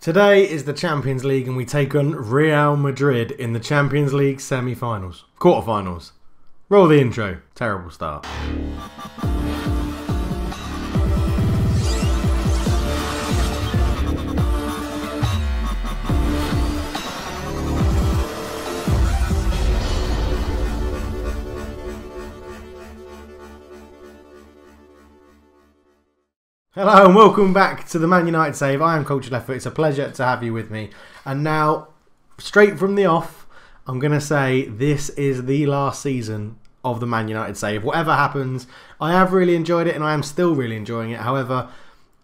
Today is the Champions League and we take on Real Madrid in the Champions League semi-finals, quarter-finals. Roll the intro. Terrible start. Hello and welcome back to the Man United Save. I am Culture Left Foot. It's a pleasure to have you with me. And now, straight from the off, I'm going to say this is the last season of the Man United Save. Whatever happens, I have really enjoyed it and I am still really enjoying it. However,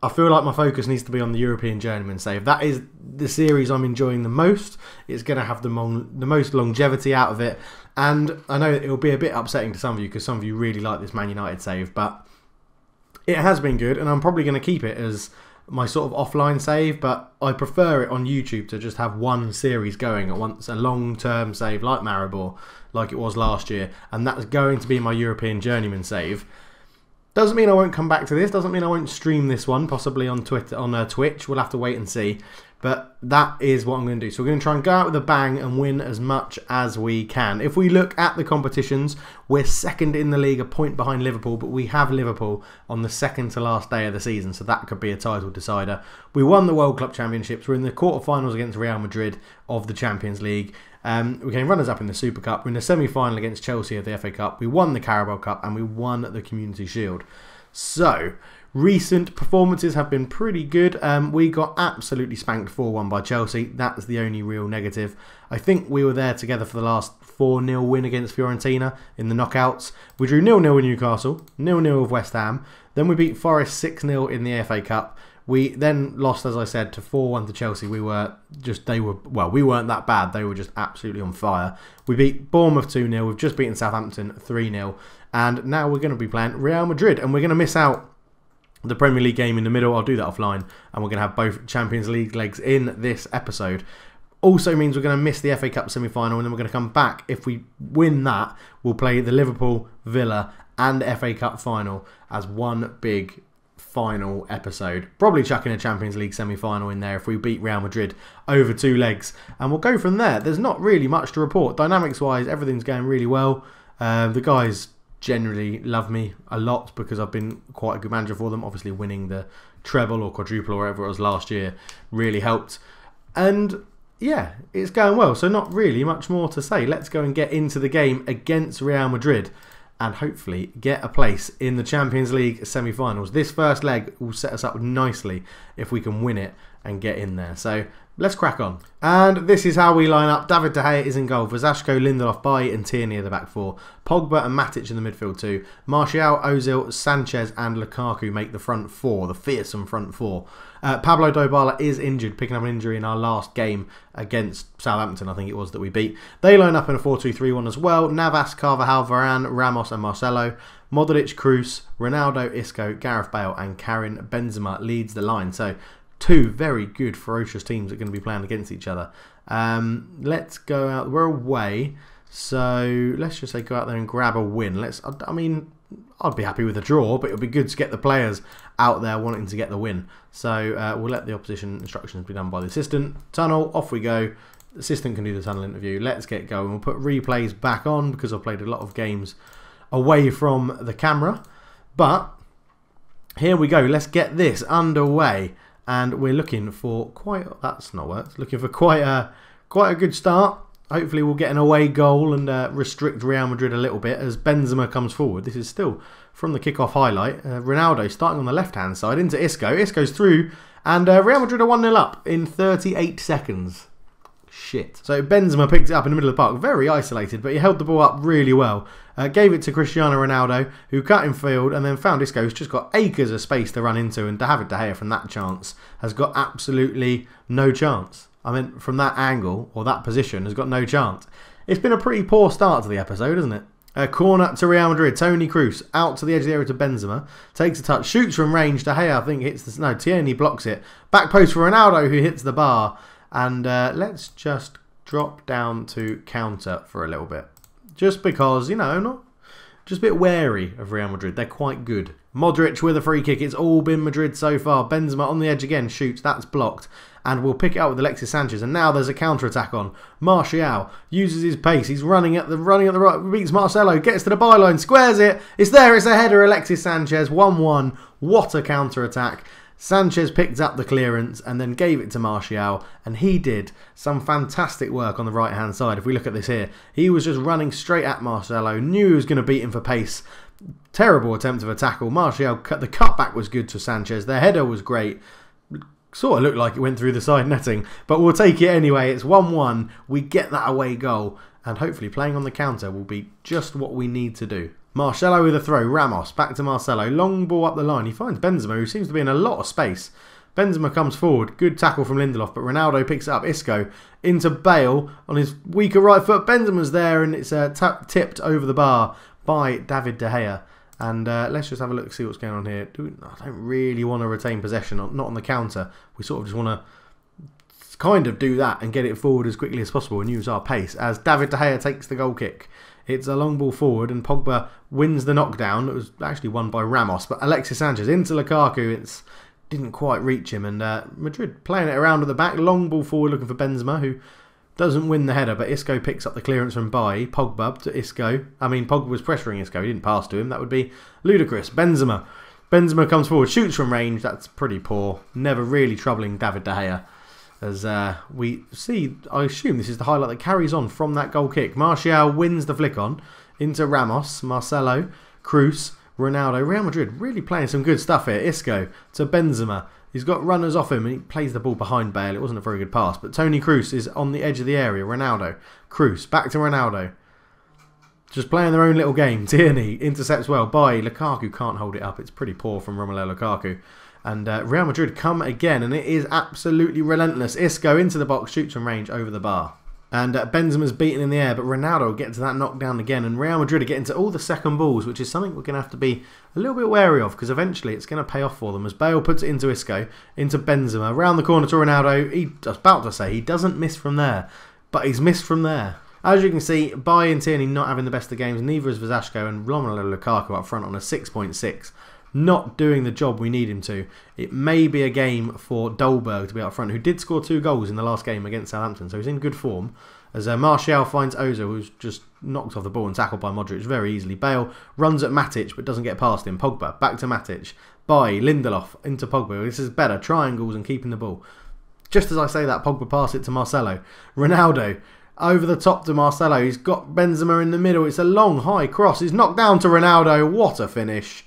I feel like my focus needs to be on the European Journeyman Save. That is the series I'm enjoying the most. It's going to have the most longevity out of it. And I know it will be a bit upsetting to some of you because some of you really like this Man United Save, but it has been good, and I'm probably going to keep it as my sort of offline save, but I prefer it on YouTube to just have one series going at once, a long-term save like Maribor, like it was last year, and that's going to be my European Journeyman save. Doesn't mean I won't come back to this, doesn't mean I won't stream this one, possibly on Twitch, we'll have to wait and see. But that is what I'm going to do. So we're going to try and go out with a bang and win as much as we can. If we look at the competitions, we're second in the league, a point behind Liverpool, but we have Liverpool on the second to last day of the season, so that could be a title decider. We won the World Club Championships. We're in the quarterfinals against Real Madrid of the Champions League. We came runners-up in the Super Cup. We're in the semi-final against Chelsea of the FA Cup. We won the Carabao Cup and we won the Community Shield. So recent performances have been pretty good. We got absolutely spanked 4-1 by Chelsea. That's the only real negative. I think we were there together for the last 4-0 win against Fiorentina in the knockouts. We drew 0-0 with Newcastle, 0-0 with West Ham. Then we beat Forest 6-0 in the FA Cup. We then lost, as I said, to 4-1 to Chelsea. We weren't that bad. They were just absolutely on fire. We beat Bournemouth 2-0. We've just beaten Southampton 3-0. And now we're going to be playing Real Madrid. And we're going to miss out the Premier League game in the middle. I'll do that offline. And we're going to have both Champions League legs in this episode. Also means we're going to miss the FA Cup semi-final. And then we're going to come back. If we win that, we'll play the Liverpool, Villa and FA Cup final as one big final episode. Probably chucking a Champions League semi-final in there if we beat Real Madrid over 2 legs. And we'll go from there. There's not really much to report. Dynamics-wise, everything's going really well. The guys generally love me a lot because I've been quite a good manager for them. Obviously winning the treble or quadruple or whatever it was last year really helped. And yeah, it's going well. So not really much more to say. Let's go and get into the game against Real Madrid and hopefully get a place in the Champions League semi-finals. This first leg will set us up nicely if we can win it and get in there. So let's crack on. And this is how we line up. David De Gea is in goal. Verzashko, Lindelof, Bailly and Tierney are the back four. Pogba and Matic in the midfield too. Martial, Ozil, Sanchez and Lukaku make the front four, the fearsome front four. Pablo Dybala is injured, picking up an injury in our last game against Southampton, I think it was, that we beat. They line up in a 4-2-3-1 as well. Navas, Carvajal, Varane, Ramos and Marcelo. Modric, Kroos, Ronaldo, Isco, Gareth Bale and Karim Benzema leads the line. So 2 very good, ferocious teams are going to be playing against each other. Let's go out. We're away, so let's just say go out there and grab a win. I mean, I'd be happy with a draw, but it would be good to get the players out there wanting to get the win. So we'll let the opposition instructions be done by the assistant. Tunnel, off we go. The assistant can do the tunnel interview. Let's get going. We'll put replays back on because I've played a lot of games away from the camera. But here we go. Let's get this underway. And we're looking for that's not worked. Looking for quite a good start. Hopefully we'll get an away goal and restrict Real Madrid a little bit as Benzema comes forward. This is still from the kickoff highlight. Ronaldo starting on the left-hand side into Isco. Isco's through and Real Madrid are 1-0 up in 38 seconds. Shit. So Benzema picked it up in the middle of the park. Very isolated, but he held the ball up really well. Gave it to Cristiano Ronaldo, who cut in field and then found Isco, who's just got acres of space to run into. And David De Gea from that chance has got absolutely no chance. I mean, from that angle or that position has got no chance. It's been a pretty poor start to the episode, isn't it? A corner to Real Madrid. Toni Kroos out to the edge of the area to Benzema. Takes a touch, shoots from range. De Gea, I think, hits the... No, Tierney blocks it. Back post for Ronaldo, who hits the bar. And let's just drop down to counter for a little bit. Just because, you know, just a bit wary of Real Madrid. They're quite good. Modric with a free kick. It's all been Madrid so far. Benzema on the edge again. Shoots. That's blocked. and we'll pick it up with Alexis Sanchez. And now there's a counter-attack on. Martial uses his pace. He's running at the right. Beats Marcelo. Gets to the byline. Squares it. It's there. It's a header. Alexis Sanchez. 1-1. What a counter-attack. Sanchez picked up the clearance and then gave it to Martial, and he did some fantastic work on the right hand side. If we look at this here, he was just running straight at Marcelo, knew he was going to beat him for pace. Terrible attempt of a tackle. Martial, the cutback was good to Sanchez. The header was great. Sort of looked like it went through the side netting, but we'll take it anyway. It's 1-1. We get that away goal, and hopefully playing on the counter will be just what we need to do. Marcelo with a throw. Ramos back to Marcelo. Long ball up the line. He finds Benzema, who seems to be in a lot of space. Benzema comes forward. Good tackle from Lindelof, but Ronaldo picks it up. Isco into Bale on his weaker right foot. Benzema's there, and it's tipped over the bar by David De Gea. And let's just have a look, see what's going on here. I don't really want to retain possession, not on the counter. We sort of just want to kind of do that and get it forward as quickly as possible and use our pace as David De Gea takes the goal kick. It's a long ball forward and Pogba wins the knockdown. It was actually won by Ramos, but Alexis Sanchez into Lukaku. It didn't quite reach him, and Madrid playing it around at the back. Long ball forward looking for Benzema, who doesn't win the header, but Isco picks up the clearance from Bailly. Pogba to Isco. Pogba was pressuring Isco. He didn't pass to him. That would be ludicrous. Benzema Benzema comes forward, shoots from range. That's pretty poor. Never really troubling David De Gea. As we see, I assume this is the highlight that carries on from that goal kick. Martial wins the flick on into Ramos, Marcelo, Cruz, Ronaldo. Real Madrid really playing some good stuff here. Isco to Benzema. He's got runners off him and he plays the ball behind Bale. It wasn't a very good pass, but Toni Kroos is on the edge of the area. Ronaldo, Kroos, back to Ronaldo. Just playing their own little game. Tierney intercepts well by Lukaku. Can't hold it up. It's pretty poor from Romelu Lukaku. And Real Madrid come again, and it is absolutely relentless. Isco into the box, shoots from range over the bar. And Benzema's beaten in the air, but Ronaldo will get to that knockdown again. And Real Madrid are getting to all the second balls, which is something we're going to have to be a little bit wary of, because eventually it's going to pay off for them. As Bale puts it into Isco, into Benzema, round the corner to Ronaldo. He was about to say he doesn't miss from there, but he's missed from there. As you can see, Bailly and Tierney not having the best of games. Neither is Vasashko, and Romelu Lukaku up front on a 6.6. Not doing the job we need him to. It may be a game for Dolberg to be up front, who did score 2 goals in the last game against Southampton, so he's in good form. As Martial finds Ozil, who's just knocked off the ball and tackled by Modric very easily. Bale runs at Matic, but doesn't get past him. Pogba, back to Matic. Bailly, Lindelof, into Pogba. This is better. Triangles and keeping the ball. Just as I say that, Pogba passed it to Marcelo. Ronaldo, over the top to Marcelo. He's got Benzema in the middle. It's a long, high cross. He's knocked down to Ronaldo. What a finish.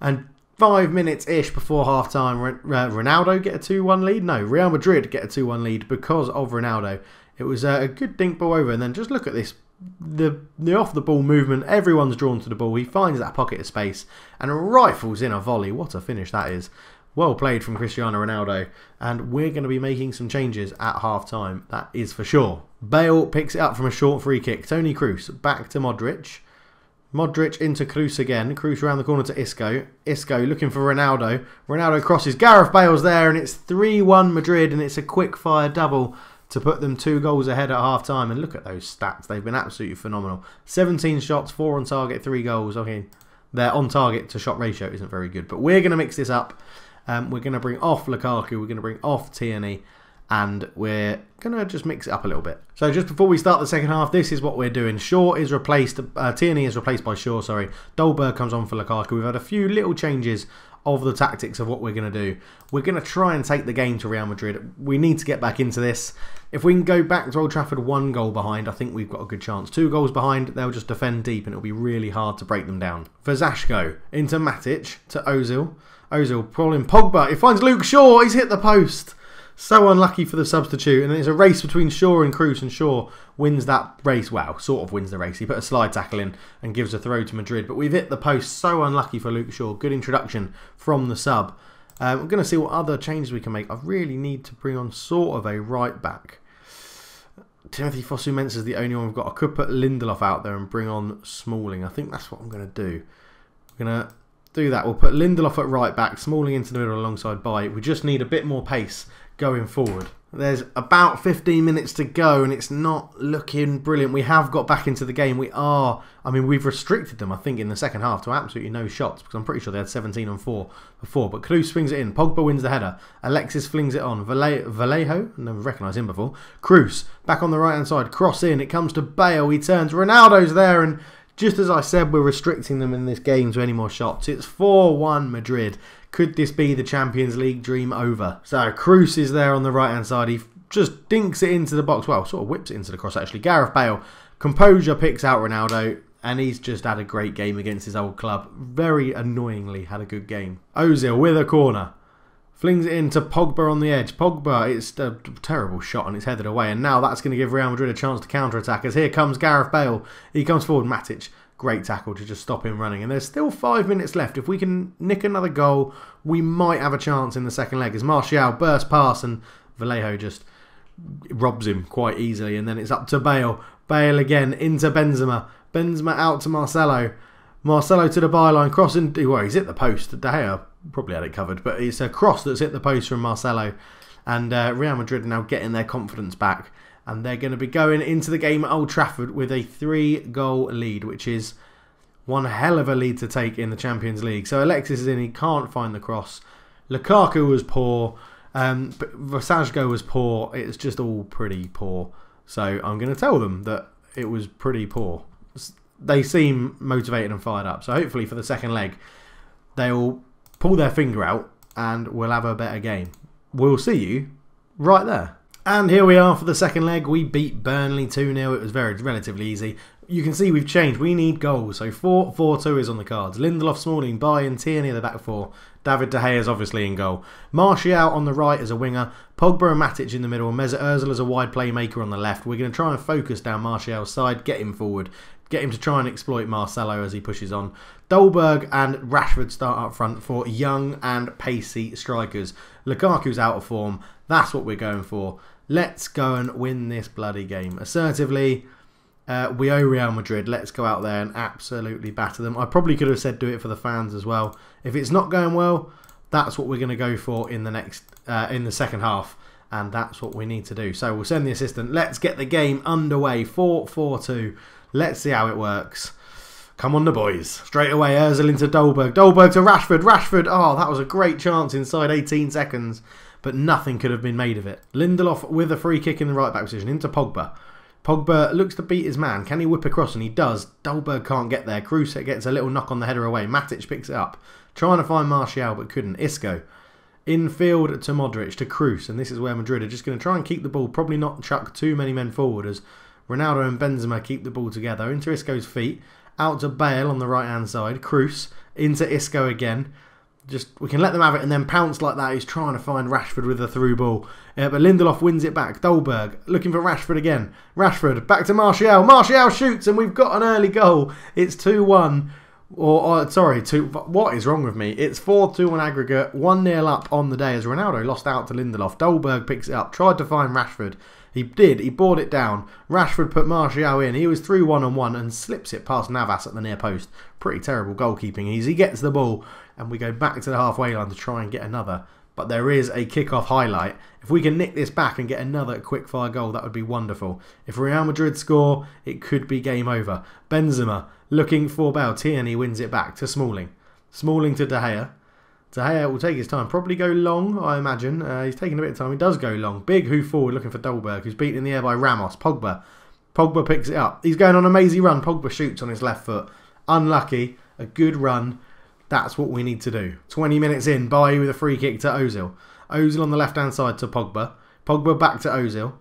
And 5 minutes-ish before half-time, Ronaldo get a 2-1 lead? No, Real Madrid get a 2-1 lead because of Ronaldo. It was a good dink ball over, and then just look at this. The off-the-ball movement, everyone's drawn to the ball. He finds that pocket of space and rifles in a volley. What a finish that is. Well played from Cristiano Ronaldo, and we're going to be making some changes at half-time, that is for sure. Bale picks it up from a short free kick. Toni Kroos back to Modric. Modric into Kroos again. Kroos around the corner to Isco. Isco looking for Ronaldo. Ronaldo crosses. Gareth Bale's there, and it's 3-1 Madrid, and it's a quick-fire double to put them 2 goals ahead at half-time. And look at those stats. They've been absolutely phenomenal. 17 shots, 4 on target, 3 goals. Okay, their on-target to shot ratio isn't very good, but we're going to mix this up. We're going to bring off Lukaku. We're going to bring off Tierney. And we're going to just mix it up a little bit. So just before we start the second half, this is what we're doing. Shaw is replaced, Tierney is replaced by Shaw, sorry. Dolberg comes on for Lukaku. We've had a few little changes of the tactics of what we're going to do. We're going to try and take the game to Real Madrid. We need to get back into this. If we can go back to Old Trafford 1 goal behind, I think we've got a good chance. 2 goals behind, they'll just defend deep and it'll be really hard to break them down. Vasashko into Matic to Ozil. Ozil pulling Pogba. He finds Luke Shaw. He's hit the post. So unlucky for the substitute, and it's a race between Shaw and Kroos, and Shaw wins that race. Well, sort of wins the race. He put a slide tackle in and gives a throw to Madrid, but we've hit the post. So unlucky for Luke Shaw. Good introduction from the sub. We're going to see what other changes we can make. I really need to bring on sort of a right back. Timothy Fosu-Mensah is the only one we've got. I could put Lindelof out there and bring on Smalling. I think that's what I'm going to do. I'm going to do that. We'll put Lindelof at right back, Smalling into the middle alongside Bailly. We just need a bit more pace going forward. There's about 15 minutes to go and it's not looking brilliant. We have got back into the game. We've restricted them, I think, in the second half to absolutely no shots because I'm pretty sure they had 17 on 4 before. But Klose swings it in. Pogba wins the header. Alexis flings it on. Vallejo, never recognised him before. Kroos, back on the right-hand side. Cross in. It comes to Bale. He turns. Ronaldo's there and just as I said, we're restricting them in this game to any more shots. It's 4-1 Madrid. Could this be the Champions League dream over? So Kroos is there on the right-hand side. He just dinks it into the box. Well, sort of whips it into the cross, actually. Gareth Bale, composure, picks out Ronaldo. And he's just had a great game against his old club. Very annoyingly had a good game. Ozil with a corner. Flings it into Pogba on the edge. Pogba, it's a terrible shot and it's headed away. And now that's going to give Real Madrid a chance to counter-attack. As here comes Gareth Bale. He comes forward. Matic, great tackle to just stop him running. And there's still 5 minutes left. If we can nick another goal, we might have a chance in the second leg. As Martial bursts past and Vallejo just robs him quite easily. And then it's up to Bale. Bale again into Benzema. Benzema out to Marcelo. Marcelo to the byline, crossing. Well, he's hit the post. De Gea probably had it covered, but it's a cross that's hit the post from Marcelo. And Real Madrid are now getting their confidence back. And they're going to be going into the game at Old Trafford with a 3-goal lead, which is one hell of a lead to take in the Champions League. So Alexis is in, he can't find the cross. Lukaku was poor. Vasajko was poor. It's just all pretty poor. So I'm going to tell them that it was pretty poor. They seem motivated and fired up. So hopefully for the second leg, they'll pull their finger out and we'll have a better game. We'll see you right there. And here we are for the second leg. We beat Burnley 2-0. It was relatively easy. You can see we've changed. We need goals. So 4-4-2 is on the cards. Lindelof, Smalling, Bailly and Tierney are the back four. David De Gea is obviously in goal. Martial on the right as a winger. Pogba and Matic in the middle. Mesut Ozil as a wide playmaker on the left. We're going to try and focus down Martial's side. Get him forward. Get him to try and exploit Marcelo as he pushes on. Dolberg and Rashford start up front for young and pacey strikers. Lukaku's out of form. That's what we're going for. Let's go and win this bloody game. Assertively, we owe Real Madrid. Let's go out there and absolutely batter them. I probably could have said do it for the fans as well. If it's not going well, that's what we're going to go for in the second half. And that's what we need to do. So we'll send the assistant. Let's get the game underway. 4-4-2. Let's see how it works. Come on the boys. Straight away, Ozil into Dolberg. Dolberg to Rashford. Rashford. Oh, that was a great chance inside 18 seconds. But nothing could have been made of it. Lindelof with a free kick in the right back position into Pogba. Pogba looks to beat his man. Can he whip across? And he does. Dolberg can't get there. Kroos gets a little knock on the header away. Matic picks it up. Trying to find Martial but couldn't. Isco. Infield to Modric to Kroos. And this is where Madrid are just going to try and keep the ball. Probably not chuck too many men forward as Ronaldo and Benzema keep the ball together. Into Isco's feet. Out to Bale on the right hand side. Kroos into Isco again. We can let them have it and then pounce like that. He's trying to find Rashford with a through ball. But Lindelof wins it back. Dolberg looking for Rashford again. Rashford back to Martial. Martial shoots and we've got an early goal. It's 2-1. What is wrong with me? It's 4-2 on aggregate. 1-0 up on the day as Ronaldo lost out to Lindelof. Dolberg picks it up. Tried to find Rashford. He did. He brought it down. Rashford put Martial in. He was through 1-on-1 and slips it past Navas at the near post. Pretty terrible goalkeeping. He gets the ball and we go back to the halfway line to try and get another. But there is a kick-off highlight. If we can nick this back and get another quick-fire goal, that would be wonderful. If Real Madrid score, it could be game over. Benzema looking for Bale. Tierney wins it back to Smalling. Smalling to De Gea. De Gea will take his time. Probably go long, I imagine. He's taking a bit of time. He does go long. Big hoof forward looking for Dolberg, who's beaten in the air by Ramos. Pogba. Pogba picks it up. He's going on a mazy run. Pogba shoots on his left foot. Unlucky. A good run. That's what we need to do. 20 minutes in. Bailly with a free kick to Ozil. Ozil on the left-hand side to Pogba. Pogba back to Ozil.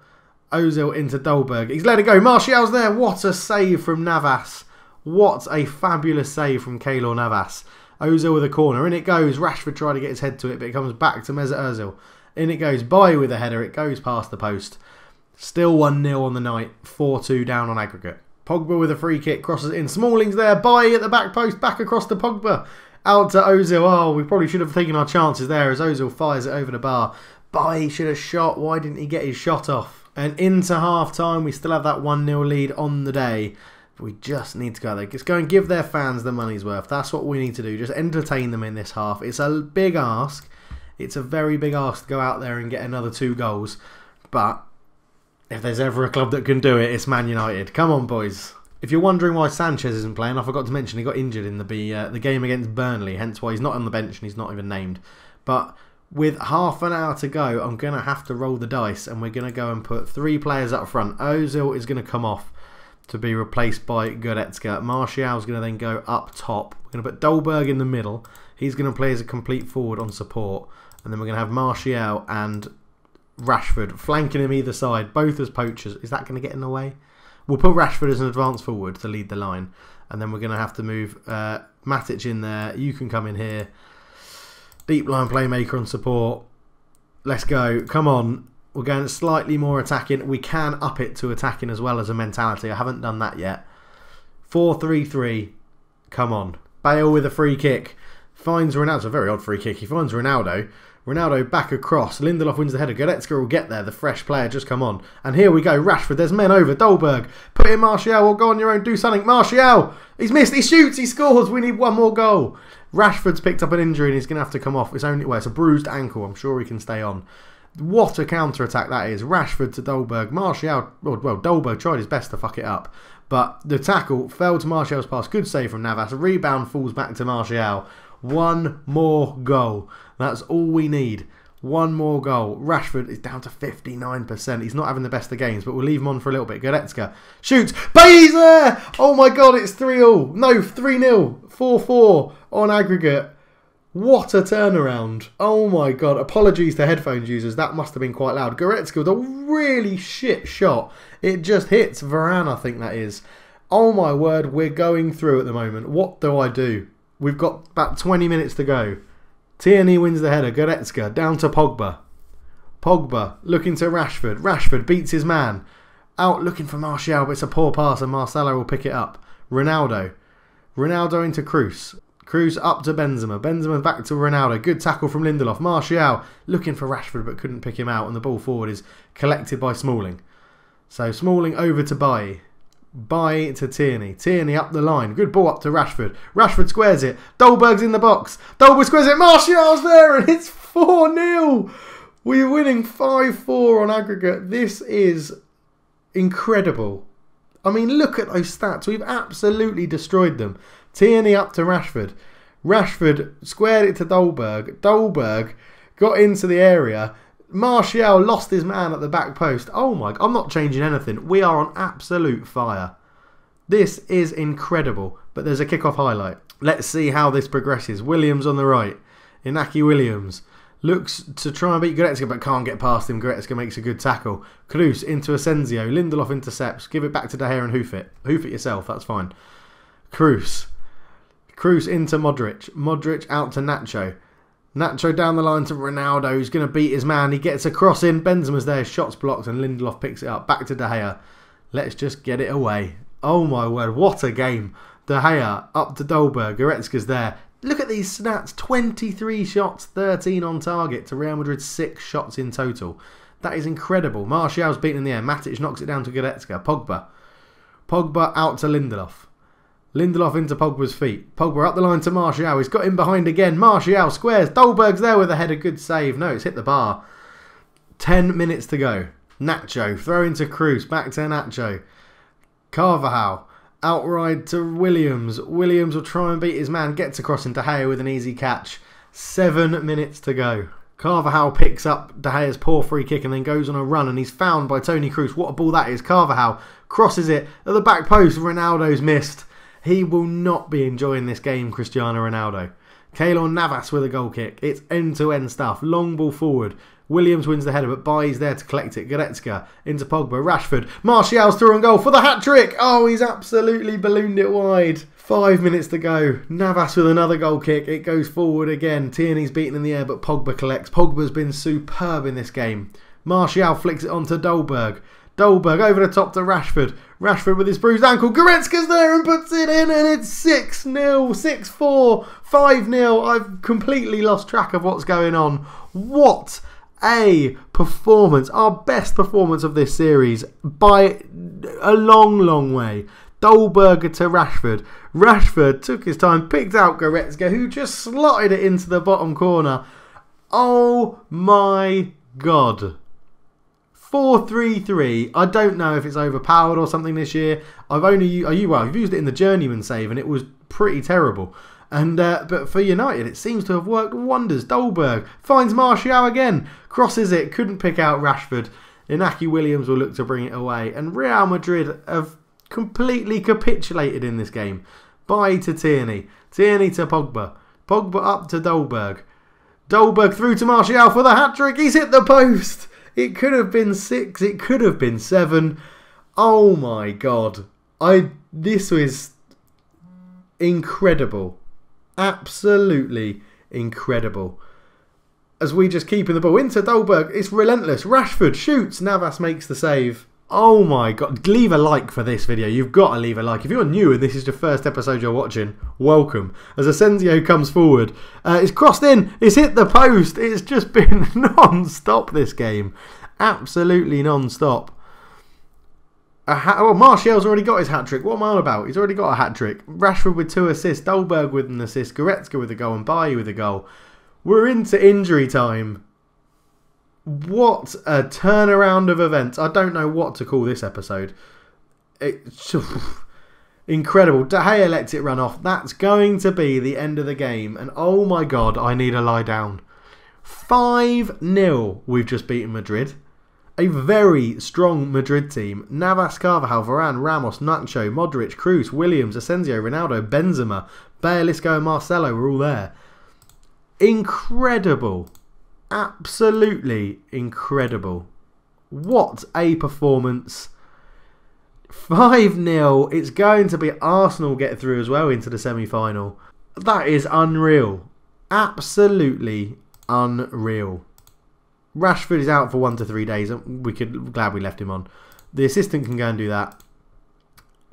Ozil into Dolberg. He's let it go. Martial's there. What a save from Navas. What a fabulous save from Keylor Navas. Ozil with a corner. In it goes. Rashford tried to get his head to it, but it comes back to Mesut Ozil. In it goes. Bailly with a header. It goes past the post. Still 1-0 on the night. 4-2 down on aggregate. Pogba with a free kick. Crosses it in. Smalling's there. Bailly at the back post. Back across to Pogba. Out to Ozil. Oh, we probably should have taken our chances there as Ozil fires it over the bar. Bailly should have shot. Why didn't he get his shot off? And into half-time, we still have that 1-0 lead on the day. We just need to go there. Just go and give their fans the money's worth. That's what we need to do. Just entertain them in this half. It's a big ask. It's a very big ask to go out there and get another 2 goals. But if there's ever a club that can do it, it's Man United. Come on, boys. If you're wondering why Sanchez isn't playing, I forgot to mention he got injured in the game against Burnley, hence why he's not on the bench and he's not even named. But with half an hour to go, I'm going to have to roll the dice and we're going to go and put 3 players up front. Ozil is going to come off to be replaced by Goretzka. Martial's going to then go up top. We're going to put Dolberg in the middle. He's going to play as a complete forward on support. And then we're going to have Martial and Rashford flanking him either side, both as poachers. Is that going to get in the way? We'll put Rashford as an advance forward to lead the line. And then we're going to have to move Matic in there. You can come in here. Deep line playmaker on support. Let's go. Come on. We're going slightly more attacking. We can up it to attacking as well as a mentality. I haven't done that yet. 4-3-3. Come on. Bale with a free kick. Finds Ronaldo. It's a very odd free kick. He finds Ronaldo. Ronaldo back across. Lindelof wins the header. Goretzka will get there. The fresh player just come on. And here we go. Rashford. There's men over. Dolberg. Put in Martial. Or go on your own. Do something. Martial. He's missed. He shoots. He scores. We need one more goal. Rashford's picked up an injury and he's going to have to come off. It's it's a bruised ankle. I'm sure he can stay on. What a counter-attack that is. Rashford to Dolberg. Martial. Well, Dolberg tried his best to fuck it up. But the tackle fell to Martial's pass. Good save from Navas. Rebound falls back to Martial. One more goal. That's all we need. One more goal. Rashford is down to 59%. He's not having the best of games, but we'll leave him on for a little bit. Goretzka shoots. Bailey's there! Oh my god, it's 3-0. No, 3-0. 4-4 on aggregate. What a turnaround. Oh my god. Apologies to headphones users. That must have been quite loud. Goretzka with a really shit shot. It just hits Varane, I think that is. Oh my word, we're going through at the moment. What do I do? We've got about 20 minutes to go. Tierney wins the header. Goretzka down to Pogba. Pogba looking to Rashford. Rashford beats his man. Out looking for Martial, but it's a poor pass and Marcelo will pick it up. Ronaldo. Ronaldo into Kroos. Kroos up to Benzema. Benzema back to Ronaldo. Good tackle from Lindelof. Martial looking for Rashford but couldn't pick him out and the ball forward is collected by Smalling. So Smalling over to Bailly. Bailly to Tierney. Tierney up the line. Good ball up to Rashford. Rashford squares it. Dolberg's in the box. Dolberg squares it. Martial's there and it's 4-0. We're winning 5-4 on aggregate. This is incredible. I mean, look at those stats. We've absolutely destroyed them. Tierney up to Rashford. Rashford squared it to Dolberg. Dolberg got into the area. Martial lost his man at the back post. Oh my, I'm not changing anything. We are on absolute fire. This is incredible. But there's a kickoff highlight. Let's see how this progresses. Williams on the right. Inaki Williams looks to try and beat Goretzka but can't get past him. Goretzka makes a good tackle. Kroos into Asensio. Lindelof intercepts. Give it back to De Gea and hoof it. Hoof it yourself, that's fine. Kroos. Kroos into Modric. Modric out to Nacho. Nacho down the line to Ronaldo, who's going to beat his man. He gets a cross in. Benzema's there. Shots blocked and Lindelof picks it up. Back to De Gea. Let's just get it away. Oh my word, what a game. De Gea up to Dolberg. Goretzka's there. Look at these stats. 23 shots, 13 on target to Real Madrid's 6 shots in total. That is incredible. Martial's beaten in the air. Matic knocks it down to Goretzka. Pogba. Pogba out to Lindelof. Lindelof into Pogba's feet. Pogba up the line to Martial. He's got him behind again. Martial squares. Dolberg's there with a header. Good save. No, it's hit the bar. 10 minutes to go. Nacho. Throw into Kroos. Back to Nacho. Carvajal. Outride to Williams. Williams will try and beat his man. Gets across into De Gea with an easy catch. 7 minutes to go. Carvajal picks up De Gea's poor free kick and then goes on a run and he's found by Toni Kroos. What a ball that is. Carvajal crosses it at the back post. Ronaldo's missed. He will not be enjoying this game, Cristiano Ronaldo. Keylor Navas with a goal kick. It's end-to-end stuff. Long ball forward. Williams wins the header, but Bailly's there to collect it. Goretzka into Pogba. Rashford. Martial's through and goal for the hat-trick. Oh, he's absolutely ballooned it wide. 5 minutes to go. Navas with another goal kick. It goes forward again. Tierney's beaten in the air, but Pogba collects. Pogba's been superb in this game. Martial flicks it onto Dolberg. Dolberg over the top to Rashford. Rashford with his bruised ankle. Goretzka's there and puts it in and it's 6-0, 6-4, 5-0. I've completely lost track of what's going on. What a performance. Our best performance of this series by a long, long way. Dolberg to Rashford. Rashford took his time, picked out Goretzka, who just slotted it into the bottom corner. Oh my God. 4-3-3. I don't know if it's overpowered or something this year. I've used it in the journeyman save and it was pretty terrible. And but for United, it seems to have worked wonders. Dolberg finds Martial again, crosses it, couldn't pick out Rashford. Inaki Williams will look to bring it away, and Real Madrid have completely capitulated in this game. Bye to Tierney, Tierney to Pogba, Pogba up to Dolberg, Dolberg through to Martial for the hat-trick. He's hit the post. It could have been 6, it could have been 7. Oh my god, this was incredible. Absolutely incredible. As we just keep in the ball into Dolberg, it's relentless. Rashford shoots, Navas makes the save. Oh my god, leave a like for this video. You've got to leave a like. If you're new and this is the first episode you're watching, welcome. As Asensio comes forward, it's crossed in, it's hit the post. It's just been non-stop this game. Absolutely non-stop. Martial's already got his hat-trick. What am I on about? He's already got a hat-trick. Rashford with 2 assists. Dolberg with an assist. Goretzka with a goal. And Bailly with a goal. We're into injury time. What a turnaround of events. I don't know what to call this episode. It's incredible. De Gea lets it run off. That's going to be the end of the game. And oh my god, I need to lie down. 5-0 we've just beaten Madrid. A very strong Madrid team. Navas, Carvajal, Varane, Ramos, Nacho, Modric, Kroos, Williams, Asensio, Ronaldo, Benzema, Bale, Isco and Marcelo were all there. Incredible. Absolutely incredible. What a performance. 5-0. It's going to be Arsenal get through as well into the semi-final. That is unreal. Absolutely unreal. Rashford is out for 1 to 3 days. Glad we left him on. The assistant can go and do that.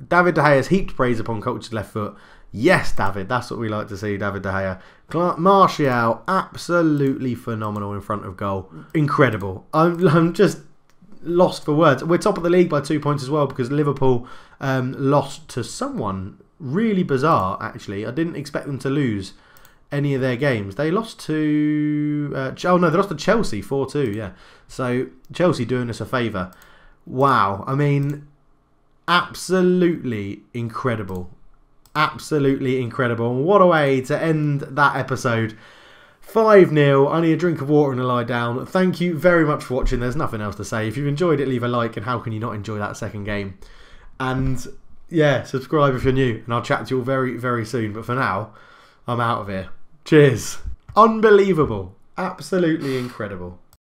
David De Gea has heaped praise upon Culture's left foot. Yes, David. That's what we like to see, David De Gea. Martial, absolutely phenomenal in front of goal. Incredible. I'm just lost for words. We're top of the league by 2 points as well because Liverpool lost to someone really bizarre, actually. I didn't expect them to lose any of their games. They lost to they lost to Chelsea 4-2, yeah. So Chelsea doing us a favour. Wow, I mean, absolutely incredible. Absolutely incredible. And what a way to end that episode. 5-0. I need a drink of water and a lie down. Thank you very much for watching. There's nothing else to say. If you've enjoyed it, leave a like, and how can you not enjoy that second game? And yeah, subscribe if you're new, and I'll chat to you all very, very soon. But for now, I'm out of here. Cheers. Unbelievable. Absolutely incredible.